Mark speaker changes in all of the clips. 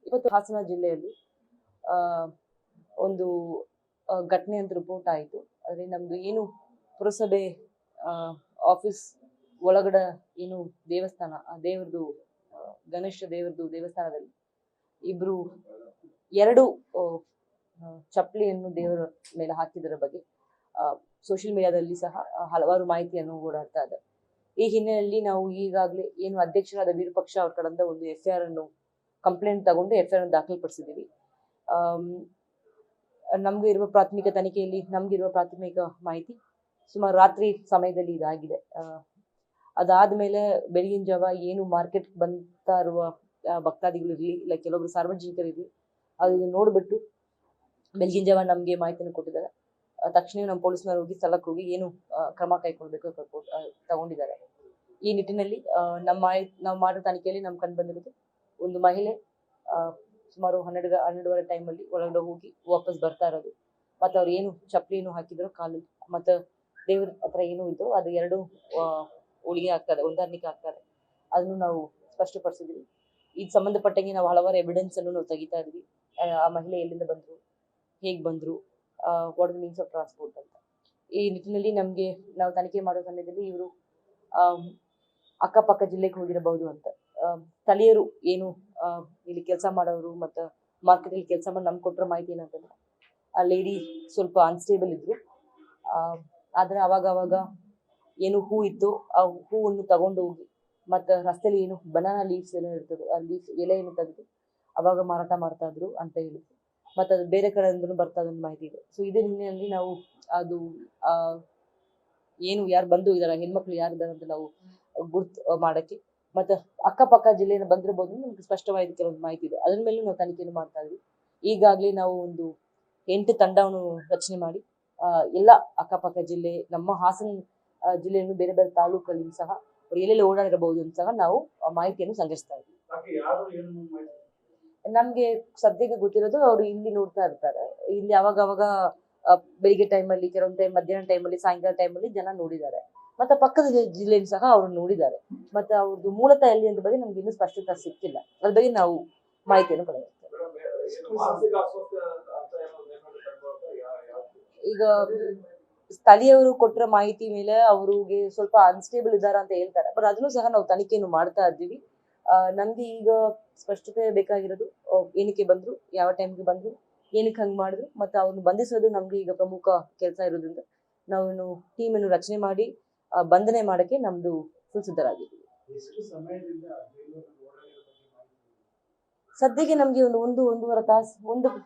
Speaker 1: ಇವತ್ತು ಹಾಸನ ಜಿಲ್ಲೆಯಲ್ಲಿ ಒಂದು ಘಟನೆ ಅಂತ ರಿಪೋರ್ಟ್ ಆಯಿತು. ಆದರೆ ನಮ್ದು ಏನು ಪುರಸಭೆ ಆಫೀಸ್ ಒಳಗಡೆ ಏನು ದೇವಸ್ಥಾನ, ಆ ದೇವ್ರದ್ದು ಗಣೇಶ ದೇವ್ರದ್ದು ದೇವಸ್ಥಾನದಲ್ಲಿ ಎರಡು ಚಪ್ಪಲಿಯನ್ನು ದೇವರ ಮೇಲೆ ಹಾಕಿದರ ಬಗ್ಗೆ ಸೋಷಿಯಲ್ ಮೀಡಿಯಾದಲ್ಲಿ ಸಹ ಹಲವಾರು ಮಾಹಿತಿಯನ್ನು ಓಡಾಡ್ತಾ ಇದೆ. ಈ ಹಿನ್ನೆಲೆಯಲ್ಲಿ ನಾವು ಈಗಾಗಲೇ ಏನು ಅಧ್ಯಕ್ಷರಾದ ವಿರೂಪಾಕ್ಷ ಅವ್ರ ಕಡೆಯಿಂದ ಒಂದು FIR ಅನ್ನು ಕಂಪ್ಲೇಂಟ್ ತಗೊಂಡು FIR ಅನ್ನು ದಾಖಲಿಪಡಿಸಿದ್ದೀವಿ. ನಮ್ಗೆ ಇರುವ ಪ್ರಾಥಮಿಕ ತನಿಖೆಯಲ್ಲಿ ನಮ್ಗಿರುವ ಪ್ರಾಥಮಿಕ ಮಾಹಿತಿ ಸುಮಾರು ರಾತ್ರಿ ಸಮಯದಲ್ಲಿ ಇದಾಗಿದೆ. ಅದಾದ್ಮೇಲೆ ಬೆಳಗಿನ ಜಾವ ಏನು ಮಾರ್ಕೆಟ್ ಬಂತಾ ಇರುವ ಭಕ್ತಾದಿಗಳಿರ್ಲಿ ಇಲ್ಲ ಕೆಲವೊಬ್ರು ಸಾರ್ವಜನಿಕರಿರ್ಲಿ ಅದನ್ನು ನೋಡ್ಬಿಟ್ಟು ಬೆಳಗಿನ ಜಾವ ನಮ್ಗೆ ಮಾಹಿತಿಯನ್ನು ಕೊಟ್ಟಿದ್ದಾರೆ. ತಕ್ಷಣ ನಮ್ಮ ಪೊಲೀಸ್ನವರು ಹೋಗಿ ಸ್ಥಳಕ್ಕೆ ಹೋಗಿ ಏನು ಕ್ರಮ ಕೈಗೊಳ್ಬೇಕು ತಗೊಂಡಿದ್ದಾರೆ. ಈ ನಿಟ್ಟಿನಲ್ಲಿ ನಾವು ಮಾಡೋ ತನಿಖೆಯಲ್ಲಿ ನಮ್ಗೆ ಕಂಡು ಬಂದಿರೋದು ಒಂದು ಮಹಿಳೆ ಸುಮಾರು 12:30 ಟೈಮಲ್ಲಿ ಒಳಗಡೆ ಹೋಗಿ ವಾಪಸ್ ಬರ್ತಾ ಇರೋದು, ಮತ್ತು ಅವ್ರು ಏನು ಚಪ್ಪಲಿಯನ್ನು ಹಾಕಿದ್ರು ಕಾಲಲ್ಲಿ ಮತ್ತು ದೇವ್ರ ಹತ್ರ ಏನು ಇದ್ದು ಅದು ಎರಡು ಹೋಳಿಗೆ ಆಗ್ತದೆ, ಹೊಂದಾಣಿಕೆ ಆಗ್ತದೆ, ಅದನ್ನು ನಾವು ಸ್ಪಷ್ಟಪಡಿಸಿದ್ವಿ. ಇದು ಸಂಬಂಧಪಟ್ಟಂಗೆ ನಾವು ಹಲವಾರು ಎವಿಡೆನ್ಸ್ ಅನ್ನು ನಾವು ತೆಗಿತಾ ಇದ್ವಿ. ಆ ಮಹಿಳೆ ಎಲ್ಲಿಂದ ಬಂದ್ರು, ಹೇಗೆ ಬಂದ್ರು, what the means of transport ಅಂತ. ಈ ನಿಟ್ಟಿನಲ್ಲಿ ನಾವು ತನಿಖೆ ಮಾಡೋ ಸಮಯದಲ್ಲಿ ಇವರು ಅಕ್ಕಪಕ್ಕ ಜಿಲ್ಲೆಗೆ ಹೋಗಿರಬಹುದು ಅಂತ. ಸ್ಥಳೀಯರು ಏನು ಇಲ್ಲಿ ಕೆಲಸ ಮಾಡೋರು ಮತ್ತು ಮಾರ್ಕೆಟಲ್ಲಿ ಕೆಲಸ ಮಾಡಿ ನಮ್ಗೆ ಕೊಟ್ಟಿರೋ ಮಾಹಿತಿ ಏನಂತಂದ್ರೆ ಆ ಲೇಡಿ ಸ್ವಲ್ಪ ಅನ್ಸ್ಟೇಬಲ್ ಇದ್ರು. ಆದರೆ ಅವಾಗ ಏನು ಹೂ ಇತ್ತು ಆ ಹೂವನ್ನು ತಗೊಂಡು ಹೋಗಿ ಮತ್ತು ರಸ್ತೆಯಲ್ಲಿ ಏನು ಬನಾನಾ ಲೀವ್ಸ್ ಏನೋ ಇರ್ತದೆ ಆ ಲೀಫ್ ಎಲೆಯನ್ನು ತೆಗೆದು ಅವಾಗ ಮಾರಾಟ ಮಾಡ್ತಾ ಇದ್ರು ಅಂತ ಹೇಳಿದ್ರು. ಮತ್ತು ಅದು ಬೇರೆ ಕಡೆಯಿಂದಲೂ ಬರ್ತಾ ಇದ್ದ ಮಾಹಿತಿ ಇದೆ. ಸೊ ಇದೇ ಹಿನ್ನೆಲೆಯಲ್ಲಿ ನಾವು ಅದು ಏನು ಯಾರು ಬಂದು ಇದಾರೆ, ಹೆಣ್ಮಕ್ಳು ಯಾರಿದ್ದಾರೆ ಅಂತ ನಾವು ಗುರ್ತು ಮಾಡೋಕ್ಕೆ ಮತ್ತು ಅಕ್ಕಪಕ್ಕ ಜಿಲ್ಲೆಯಿಂದ ಬಂದಿರಬಹುದು ನಮ್ಗೆ ಸ್ಪಷ್ಟವಾದ ಕೆಲವೊಂದು ಮಾಹಿತಿ ಇದೆ. ಅದ್ರ ಮೇಲೂ ನಾವು ತನಿಖೆಯನ್ನು ಮಾಡ್ತಾ ಇದ್ವಿ. ಈಗಾಗಲೇ ನಾವು ಒಂದು 8 ತಂಡವನ್ನು ರಚನೆ ಮಾಡಿ ಎಲ್ಲ ಅಕ್ಕಪಕ್ಕ ಜಿಲ್ಲೆ, ನಮ್ಮ ಹಾಸನ ಜಿಲ್ಲೆಯನ್ನು ಬೇರೆ ಬೇರೆ ತಾಲೂಕಲ್ಲಿ ಸಹ ಅವ್ರು ಎಲ್ಲೆಲ್ಲಿ ಓಡಾಡಿರಬಹುದು ಅಂತ ಸಹ ನಾವು ಮಾಹಿತಿಯನ್ನು ಸಂಗ್ರಹಿಸ್ತಾ ಇದ್ವಿ. ನಮ್ಗೆ ಸದ್ಯಕ್ಕೆ ಗೊತ್ತಿರೋದು ಅವರು ಇಲ್ಲಿ ನೋಡ್ತಾ ಇರ್ತಾರೆ. ಇಲ್ಲಿ ಅವಾಗ ಬೆಳಿಗ್ಗೆ ಟೈಮಲ್ಲಿ, ಕೆಲವೊಂದು ಟೈಮ್ ಮಧ್ಯಾಹ್ನ ಟೈಮಲ್ಲಿ, ಸಾಯಂಕಾಲ ಟೈಮಲ್ಲಿ ಜನ ನೋಡಿದ್ದಾರೆ. ಮತ್ತೆ ಪಕ್ಕದ ಜಿಲ್ಲೆಯಲ್ಲಿ ಸಹ ಅವರು ನೋಡಿದ್ದಾರೆ. ಮತ್ತೆ ಅವ್ರದ್ದು ಮೂಲತಃ ಎಲ್ಲಿ ಅಂತ ಬಗ್ಗೆ ನಮ್ಗೆ ಇನ್ನೂ ಸ್ಪಷ್ಟತೆ ಸಿಕ್ಕಿಲ್ಲ. ಅದ್ರ ಬಗ್ಗೆ ನಾವು ಮಾಹಿತಿಯನ್ನು ಪಡೆಯುತ್ತೇವೆ. ಈಗ ಸ್ಥಳೀಯರು ಕೊಟ್ಟಿರೋ ಮಾಹಿತಿ ಮೇಲೆ ಅವ್ರಿಗೆ ಸ್ವಲ್ಪ ಅನ್ಸ್ಟೇಬಲ್ ಇದ್ದಾರೆ ಅಂತ ಹೇಳ್ತಾರೆ. ಬಟ್ ಅದನ್ನು ಸಹ ನಾವು ತನಿಖೆಯನ್ನು ಮಾಡ್ತಾ ಇದ್ದೀವಿ. ನಮ್ಗೆ ಈಗ ಸ್ಪಷ್ಟತೆ ಬೇಕಾಗಿರೋದು ಏನಕ್ಕೆ ಬಂದ್ರು, ಯಾವ ಟೈಮ್ಗೆ ಬಂದ್ರು, ಏನಕ್ಕೆ ಹಂಗೆ ಮಾಡಿದ್ರು, ಮತ್ತು ಅವ್ರನ್ನ ಬಂಧಿಸೋದು ನಮ್ಗೆ ಈಗ ಪ್ರಮುಖ ಕೆಲಸ ಇರೋದ್ರಿಂದ ನಾವು ಟೀಮನ್ನು ರಚನೆ ಮಾಡಿ ಬಂಧನೆ ಮಾಡೋಕ್ಕೆ ನಮ್ದು ಫುಲ್ ಸಿದ್ಧರಾಗಿದ್ದೀವಿ. ಸದ್ಯಕ್ಕೆ ನಮ್ಗೆ ಒಂದೂವರೆ ತಾಸು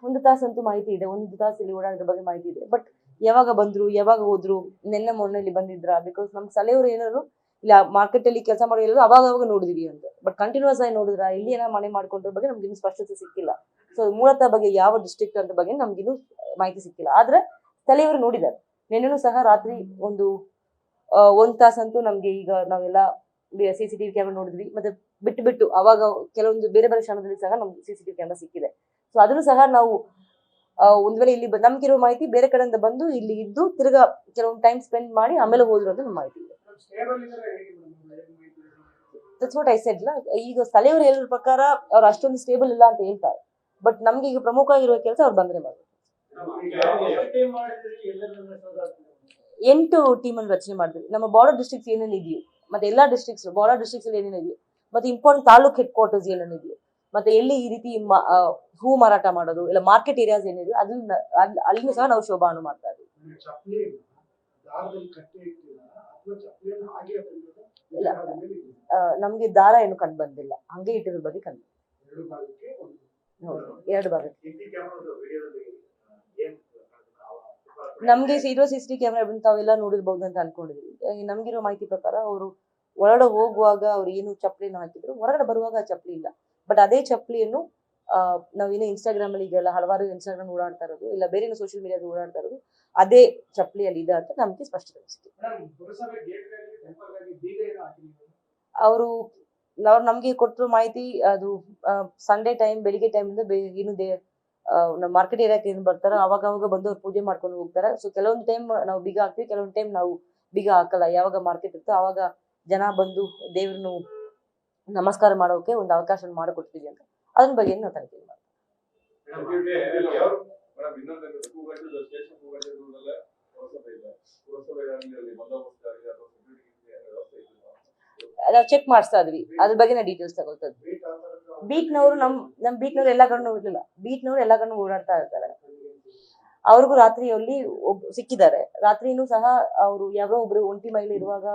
Speaker 1: ಒಂದು ತಾಸಂತೂ ಮಾಹಿತಿ ಇದೆ. 1 ತಾಸು ಇಲ್ಲಿ ಓಡಾಡೋದ್ರ ಬಗ್ಗೆ ಮಾಹಿತಿ ಇದೆ. ಬಟ್ ಯಾವಾಗ ಬಂದ್ರು, ಯಾವಾಗ ಹೋದ್ರು, ಮೊನ್ನೆಲಿ ಬಂದಿದ್ರಾ, ಬಿಕಾಸ್ ನಮ್ ಸ್ಥಳೀಯರು ಏನಾದ್ರು ಇಲ್ಲ ಮಾರ್ಕೆಟ್ ಅಲ್ಲಿ ಕೆಲಸ ಮಾಡೋ ಎಲ್ಲರೂ ಅವಾಗ ನೋಡಿದೀವಿ ಅಂತ. ಬಟ್ ಕಂಟಿನ್ಯೂಸ್ ಆಗಿ ನೋಡಿದ್ರ ಇಲ್ಲಿ ಏನೋ ಮನೆ ಮಾಡ್ಕೊಂಡ್ರ ಬಗ್ಗೆ ನಮ್ಗೆ ಇನ್ನು ಸ್ಪಷ್ಟತೆ ಸಿಕ್ಕಿಲ್ಲ. ಸೊ ಮೂಲತಃ ಬಗ್ಗೆ ಯಾವ ಡಿಸ್ಟ್ರಿಕ್ಟ್ ಅಂತ ಬಗ್ಗೆ ನಮ್ಗಿನ್ನು ಮಾಹಿತಿ ಸಿಕ್ಕಿಲ್ಲ. ಆದ್ರೆ ಸ್ಥಳೀಯರು ನೋಡಿದ್ದಾರೆ. ನಿನ್ನೆನೂ ಸಹ ರಾತ್ರಿ ಒಂದು 1 ತಾಸಂತೂ ನಮ್ಗೆ ಈಗ ನಾವೆಲ್ಲ CCTV ಕ್ಯಾಮೆರಾ ನೋಡಿದ್ವಿ. ಮತ್ತೆ ಬಿಟ್ಟು ಅವಾಗ ಕೆಲವೊಂದು ಬೇರೆ ಕ್ಷಣದಲ್ಲಿ ಸಹ ನಮ್ಗೆ CCTV ಕ್ಯಾಮೆರಾ ಸಿಕ್ಕಿದೆ. ಸೊ ಅದನ್ನು ಸಹ ನಾವು ಒಂದ್ ವೇಳೆ ಇಲ್ಲಿ ನಮ್ಗಿರೋ ಮಾಹಿತಿ ಬೇರೆ ಕಡೆಯಿಂದ ಬಂದು ಇಲ್ಲಿ ಇದ್ದು ತಿರ್ಗಾ ಕೆಲವೊಂದು ಟೈಮ್ ಸ್ಪೆಂಡ್ ಮಾಡಿ ಆಮೇಲೆ ಹೋದ್ರು ಅಂತ ನಮ್ಮ ಮಾಹಿತಿ ಇದೆ. That's what I said. ಈಗ ಸ್ಥಳೀಯರು ಹೇಳಿರೋ ಪ್ರಕಾರ ಅವ್ರು ಅಷ್ಟೊಂದು ಸ್ಟೇಬಲ್ ಇಲ್ಲ ಅಂತ ಹೇಳ್ತಾರೆ. ಬಟ್ ನಮ್ಗೆ ಈಗ ಪ್ರಮುಖವಾಗಿರುವ ಕೆಲಸ ಅವ್ರು ಬಂದ್ರೆ ಮಾಡ್ತಾರೆ. 8 ಟೀಮನ್ನು ರಚನೆ ಮಾಡಿದ್ವಿ. ನಮ್ಮ ಬಾರ್ಡರ್ ಡಿಸ್ಟ್ರಿಕ್ಟ್ಸ್ ಏನೇನಿದೆಯೋ ಮತ್ತೆ ಎಲ್ಲಾ ಬಾರ್ಡರ್ ಡಿಸ್ಟ್ರಿಕ್ಟ್ಸ್ ಅಲ್ಲಿ ಏನೇನಿದೆಯೋ ಮತ್ತೆ ಇಂಪಾರ್ಟೆಂಟ್ ತಾಲೂಕ್ ಹೆಡ್ ಕ್ವಾರ್ಟರ್ಸ್ ಏನೇನಿದೆಯೋ ಮತ್ತೆ ಎಲ್ಲಿ ಈ ರೀತಿ ಹೂ ಮಾರಾಟ ಮಾಡೋದು ಇಲ್ಲ ಮಾರ್ಕೆಟ್ ಏರಿಯಾಸ್ ಏನಿದೆಯೋ ಅಲ್ಲಿನೂ ಸಹ ನಾವು ಶೋಭಾವನ್ನು ಮಾಡ್ತಾ ಇದ್ದೀವಿ. ಇಲ್ಲ, ನಮ್ಗೆ ದಾರ ಏನು ಕಂಡು ಬಂದಿಲ್ಲ. ಹಂಗೆ ಇಟ್ಟಿರೋ ಬಗ್ಗೆ ಕಂಡು ಎರಡು ಭಾಗಕ್ಕೆ ನಮ್ಗೆ ಇರೋ CCTV ಕ್ಯಾಮೆರಾ ತಾವೆಲ್ಲ ನೋಡಿರ್ಬಹುದು ಅಂತ ಅನ್ಕೊಂಡಿದೀವಿ. ನಮ್ಗಿರೋ ಮಾಹಿತಿ ಪ್ರಕಾರ ಅವರು ಒಳಗಡೆ ಹೋಗುವಾಗ ಅವ್ರು ಏನು ಚಪ್ಪಲಿಯನ್ನು ಹಾಕಿದ್ರು, ಹೊರಗಡೆ ಬರುವಾಗ ಆ ಚಪ್ಪಲಿ ಇಲ್ಲ. ಬಟ್ ಅದೇ ಚಪ್ಪಲಿಯನ್ನು ನಾವೇನೋ ಇನ್ಸ್ಟಾಗ್ರಾಮ್ ಅಲ್ಲಿ ಈಗೆಲ್ಲ ಹಲವಾರು ಇನ್ಸ್ಟಾಗ್ರಾಮ್ ಓಡಾಡ್ತಾ ಇರೋದು ಇಲ್ಲ ಬೇರೆ ಸೋಷಿಯಲ್ ಮೀಡಿಯಾದ ಓಡಾಡ್ತಾ ಇರೋದು ಅದೇ ಚಪ್ಪಲಿಯಲ್ಲಿ ಇದೆ ಅಂತ ನಮ್ಗೆ ಸ್ಪಷ್ಟತೆ ಸಿಕ್ಕಿದೆ. ಅವರು ನಮ್ಗೆ ಕೊಟ್ಟಿರೋ ಮಾಹಿತಿ ಅದು ಸಂಡೇ ಟೈಮ್ ಬೆಳಿಗ್ಗೆ ಟೈಮಿಂದ ಏನು ನಮ್ಮ ಮಾರ್ಕೆಟ್ ಏರಿಯಾಕ್ಕೆ ಏನು ಬರ್ತಾರೋ ಅವಾಗ ಬಂದು ಅವ್ರು ಪೂಜೆ ಮಾಡ್ಕೊಂಡು ಹೋಗ್ತಾರೆ. ಸೊ ಕೆಲವೊಂದು ಟೈಮ್ ನಾವು ಬೀಗ ಹಾಕ್ತೀವಿ, ಕೆಲವೊಂದು ಟೈಮ್ ನಾವು ಬೀಗ ಹಾಕಲ್ಲ. ಯಾವಾಗ ಮಾರ್ಕೆಟ್ ಇರ್ತೋ ಅವಾಗ ಜನ ಬಂದು ದೇವ್ರನ್ನು ನಮಸ್ಕಾರ ಮಾಡೋಕೆ ಒಂದು ಅವಕಾಶ ಮಾಡಿಕೊಡ್ತೀವಿ ಅಂತ ಅದ್ರ ಬಗ್ಗೆ ನಾವು ತನಿಖೆ ಮಾಡ್ತೀವಿ. ನಾವು ಚೆಕ್ ಮಾಡಿಸ್ತಾ ಇದ್ವಿ, ಅದ್ರ ಬಗ್ಗೆ ನಾವು ಡೀಟೇಲ್ಸ್ ತಗೊಳ್ತಾ ಇದ್ವಿ. ಬೀಟ್ನವರು ನಮ್ ಬೀಟ್ನವ್ರು ಎಲ್ಲಾ ಕಡೆ ಇರ್ಲಿಲ್ಲ, ಬೀಟ್ನವ್ರು ಎಲ್ಲಾ ಕಡೆ ಓಡಾಡ್ತಾ ಇರ್ತಾರೆ. ಅವ್ರಿಗೂ ರಾತ್ರಿಯಲ್ಲಿ ಸಿಕ್ಕಿದ್ದಾರೆ. ರಾತ್ರಿನೂ ಸಹ ಅವರು ಯಾರೋ ಒಬ್ರು ಒಂಟಿ ಮಹಿಳೆ ಇರುವಾಗ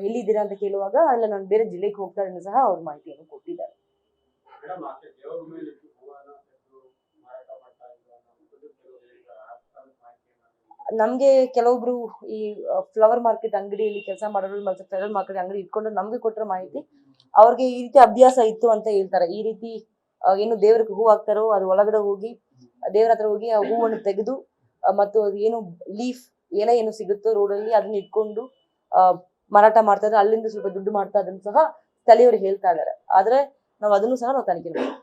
Speaker 1: ಎಲ್ಲಿದ್ದೀರಾ ಅಂತ ಕೇಳುವಾಗ ಅಲ್ಲ ನಾನು ಬೇರೆ ಜಿಲ್ಲೆಗೆ ಹೋಗ್ತಾ ಇದ್ದೀನಿ ಸಹ ಅವ್ರ ಮಾಹಿತಿಯನ್ನು ಕೊಟ್ಟಿದ್ದಾರೆ. ನಮ್ಗೆ ಕೆಲವೊಬ್ರು ಈ ಫ್ಲವರ್ ಮಾರ್ಕೆಟ್ ಅಂಗಡಿಯಲ್ಲಿ ಕೆಲಸ ಮಾಡೋರು ಮತ್ತೆ ಫ್ಲವರ್ ಮಾರ್ಕೆಟ್ ಅಂಗಡಿ ಇಟ್ಕೊಂಡು ನಮ್ಗೆ ಕೊಟ್ಟಿರೋ ಮಾಹಿತಿ, ಅವ್ರಿಗೆ ಈ ರೀತಿ ಅಭ್ಯಾಸ ಇತ್ತು ಅಂತ ಹೇಳ್ತಾರೆ. ಈ ರೀತಿ ಏನು ದೇವ್ರಿಗೆ ಹೂ ಹಾಕ್ತಾರೋ ಅದು ಒಳಗಡೆ ಹೋಗಿ ದೇವ್ರ ಹತ್ರ ಹೋಗಿ ಆ ಹೂವನ್ನು ತೆಗೆದು ಮತ್ತು ಅದು ಏನು ಲೀಫ್ ಎಲೆ ಏನು ಸಿಗುತ್ತೋ ರೋಡಲ್ಲಿ ಅದನ್ನ ಇಟ್ಕೊಂಡು ಮಾರಾಟ ಮಾಡ್ತಾ ಇದ್ದಾರೆ. ಅಲ್ಲಿಂದ ಸ್ವಲ್ಪ ದುಡ್ಡು ಮಾಡ್ತಾ ಅದನ್ನು ಸಹ ಸ್ಥಳೀಯರು ಹೇಳ್ತಾ ಇದ್ದಾರೆ. ಆದ್ರೆ ನಾವು ಅದನ್ನು ಸಹ ನಾವು ತನಿಖೆ ಮಾಡ್ತೀವಿ.